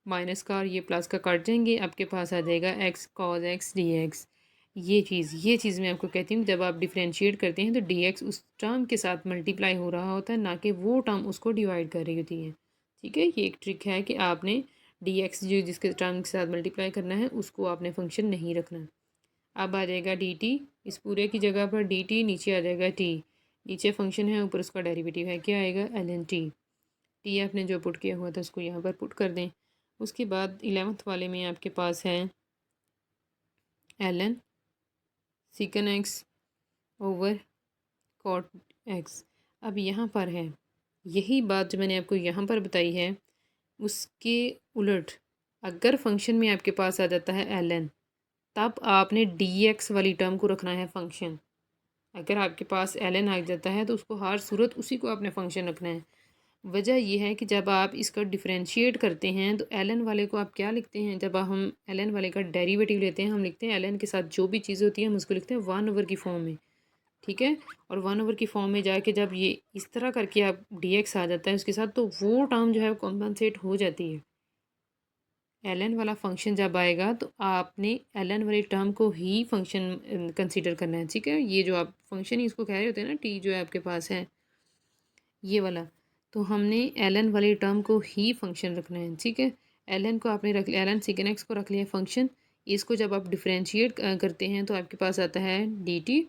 माइनस का और ये प्लस का काट जाएंगे, आपके पास आ जाएगा x cos x d x. ये चीज़ मैं आपको कहती हूँ, जब आप डिफ्रेंशिएट करते हैं तो डी एक्स उस टर्म के साथ मल्टीप्लाई हो रहा होता है, ना कि वो टर्म उसको डिवाइड कर रही होती है। ठीक है, ये एक ट्रिक है कि आपने डी एक्स जो जिसके टर्म के साथ मल्टीप्लाई करना है उसको आपने फंक्शन नहीं रखना। अब आ जाएगा डी टी, इस पूरे की जगह पर डी टी, नीचे आ जाएगा टी। नीचे फंक्शन है, ऊपर उसका डेरिवेटिव है, क्या आएगा एल एन टी। टी आपने जो पुट किया हुआ था उसको यहाँ पर पुट कर दें। उसके बाद 11th वाले में आपके पास है L N secant x over cot x. अब यहाँ पर है यही बात जो मैंने आपको यहाँ पर बताई है, उसके उलट अगर फंक्शन में आपके पास आ जाता है एल एन, तब आपने डी एक्स वाली टर्म को रखना है फंक्शन। अगर आपके पास एल एन आ जाता है तो उसको हर सूरत उसी को आपने फंक्शन रखना है। वजह यह है कि जब आप इसका डिफरेंशिएट करते हैं तो एल एन वाले को आप क्या लिखते हैं, जब हम एल एन वाले का डेरिवेटिव लेते हैं हम लिखते हैं एल एन के साथ जो भी चीज़ होती है हम उसको लिखते हैं वन ओवर की फॉर्म में। ठीक है, और वन ओवर की फॉर्म में जाके जब ये इस तरह करके आप डी एक्स आ जाता है उसके साथ, तो वो टर्म जो है कॉम्पनसेट हो जाती है। एल एन वाला फंक्शन जब आएगा तो आपने एल एन वाली टर्म को ही फंक्शन कंसीडर करना है। ठीक है, ये जो आप फंक्शन ही इसको कह रहे होते हैं ना, टी जो है आपके पास है ये वाला, तो हमने एल एन वाली टर्म को ही फंक्शन रखना है। ठीक है, एल एन को आपने रख लिया, एल एन सीकन एक्स को रख लिया फंक्शन। इसको जब आप डिफ्रेंशिएट करते हैं तो आपके पास आता है D T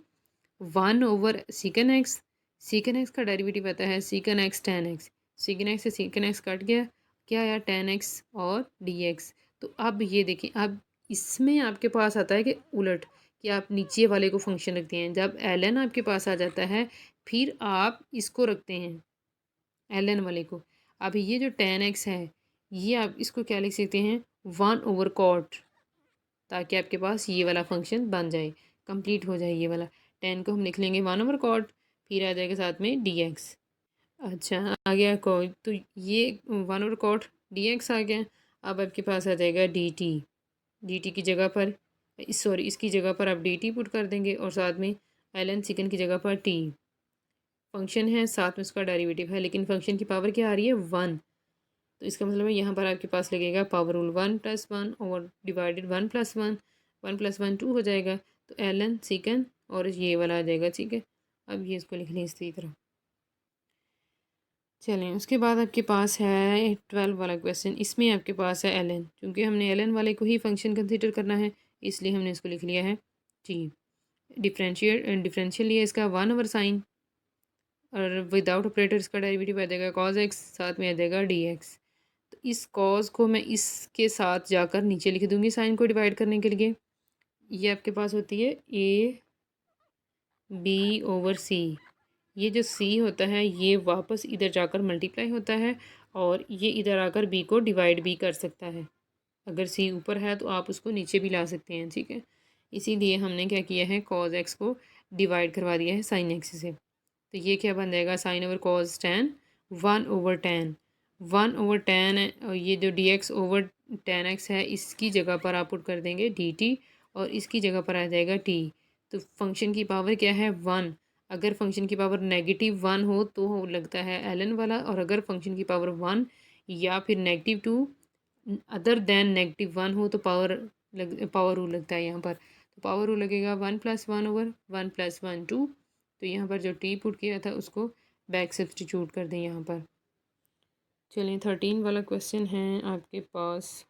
one over secant x. Secant x का डेरिवेटिव आता है secant x tan x. Secant x से सीकन एक्स कट गया, क्या आया टेन एक्स और डी एक्स। तो अब ये देखिए, अब इसमें आपके पास आता है कि उलट कि आप नीचे वाले को फंक्शन रखते हैं। जब एल एन आपके पास आ जाता है फिर आप इसको रखते हैं एल एन वाले को। अब ये जो टेन एक्स है ये आप इसको क्या लिख सकते हैं वन ओवर कॉट, ताकि आपके पास ये वाला फंक्शन बन जाए, कंप्लीट हो जाए ये वाला। टेन को हम लिख लेंगे वन ओवर कॉट, फिर आ जाएगा साथ में डी एक्स। अच्छा आ गया कोई, तो ये one over cot D x आ गया। अब आपके पास आ जाएगा डी टी। डी टी की जगह पर सॉरी इसकी जगह पर आप डी टी पुट कर देंगे और साथ में एल एन सिकन की जगह पर टी। फंक्शन है साथ में उसका डेरिवेटिव है, लेकिन फंक्शन की पावर क्या आ रही है वन, तो इसका मतलब है यहाँ पर आपके पास लगेगा power rule one plus one और divided one plus one, one plus one two हो जाएगा, तो एल एन सीकन और ये वाला आ जाएगा। ठीक है, अब ये इसको लिख लें इसी तरह। चलें, उसके बाद आपके पास है 12 वाला क्वेश्चन। इसमें आपके पास है ln, क्योंकि हमने ln वाले को ही फंक्शन कंसिडर करना है, इसलिए हमने इसको लिख लिया है t। डिफरेंशियल लिया इसका 1/sin, और विदाउट ऑपरेटर इसका डेरिवेटिव आ जाएगा cos x, साथ में आ जाएगा dx। तो इस cos को मैं इसके साथ जाकर नीचे लिख दूंगी साइन को डिवाइड करने के लिए। ये आपके पास होती है a/b/c। ये जो c होता है ये वापस इधर जाकर मल्टीप्लाई होता है, और ये इधर आकर b को डिवाइड भी कर सकता है। अगर c ऊपर है तो आप उसको नीचे भी ला सकते हैं, ठीक है। इसीलिए हमने क्या किया है, cos x को डिवाइड करवा दिया है sin x से। तो ये क्या बन जाएगा, साइन ओवर कॉस टेन 1/10। 1/10 है, और ये जो dx/10x है इसकी जगह पर आप पुट कर देंगे dt, और इसकी जगह पर आ जाएगा t। तो फंक्शन की पावर क्या है, 1। अगर फंक्शन की पावर -1 हो तो लगता है ln वाला, और अगर फंक्शन की पावर 1 या फिर -2 अदर देन -1 हो तो पावर रूल लगता है यहाँ पर। तो पावर रूल लगेगा 1+1/1+1 2। तो यहाँ पर जो टी पुट किया था उसको बैक सब्सटीट्यूट कर दें यहाँ पर। चलिए 13 वाला क्वेश्चन है आपके पास।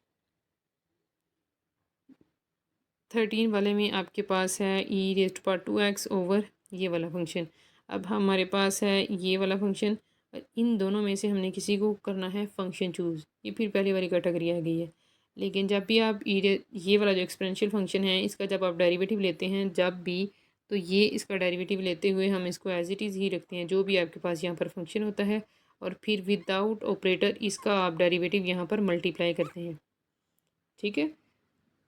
13 वाले में आपके पास है e⁻²x ओवर ये वाला फंक्शन। अब हमारे पास है ये वाला फंक्शन, इन दोनों में से हमने किसी को करना है फंक्शन चूज़। ये फिर पहली वाली कैटेगरी आ गई है। लेकिन जब भी आप ये वाला जो एक्सपोनेंशियल फंक्शन है इसका जब आप डेरिवेटिव लेते हैं जब भी, तो ये इसका डेरिवेटिव लेते हुए हम इसको एज इट इज़ ही रखते हैं जो भी आपके पास यहाँ पर फंक्शन होता है, और फिर विदाउट ऑपरेटर इसका आप डेरिवेटिव यहाँ पर मल्टीप्लाई करते हैं, ठीक है।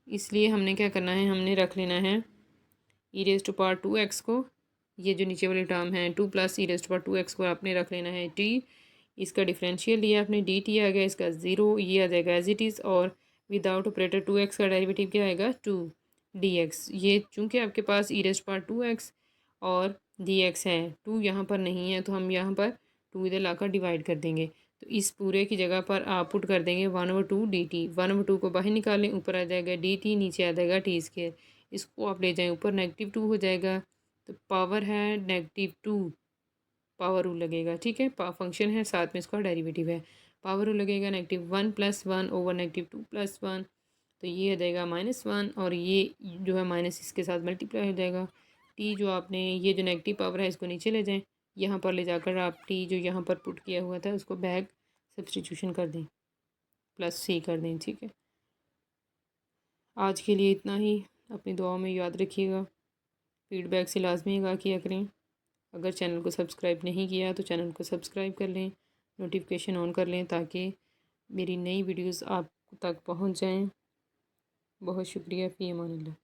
इसलिए हमने क्या करना है, हमने रख लेना है e⁻²x को, ये जो नीचे वाली टर्म है 2 + e⁻²x को आपने रख लेना है t। इसका डिफरेंशियल लिया आपने dt आ गया इसका 0, ये आ जाएगा एज इट इज़, और विदाउट ऑपरेटर 2x का डेरिवेटिव क्या आएगा 2 dx। ये चूँकि आपके पास e⁻²x और dx है, 2 यहाँ पर नहीं है तो हम यहाँ पर 2 इधर लाकर डिवाइड कर देंगे। तो इस पूरे की जगह पर आप पुट कर देंगे 1/2 dt। 1/2 को बाहर निकालें, ऊपर आ जाएगा dt, नीचे आ जाएगा t²। इसको आप ले जाएं ऊपर, -2 हो जाएगा। तो पावर है -2, पावर रूल लगेगा, ठीक है। फंक्शन है साथ में इसका डेरिवेटिव है, पावर रूल लगेगा -1 + 1 ओवर -2 + 1। तो ये आ जाएगा -1, और ये जो है माइनस इसके साथ मल्टीप्लाई हो जाएगा। टी जो आपने ये जो नेगेटिव पावर है इसको नीचे ले जाएं, यहाँ पर ले जाकर आप टी जो यहाँ पर पुट किया हुआ था उसको बैक सब्सटीट्यूशन कर दें, +c कर दें, ठीक है। आज के लिए इतना ही, अपनी दुआओं में याद रखिएगा, फीडबैक से लाजमी आगाह किया करें। अगर चैनल को सब्सक्राइब नहीं किया तो चैनल को सब्सक्राइब कर लें, नोटिफिकेशन ऑन कर लें ताकि मेरी नई वीडियोस आप तक पहुंच जाएं। बहुत शुक्रिया, फ़ी अमान अल्लाह।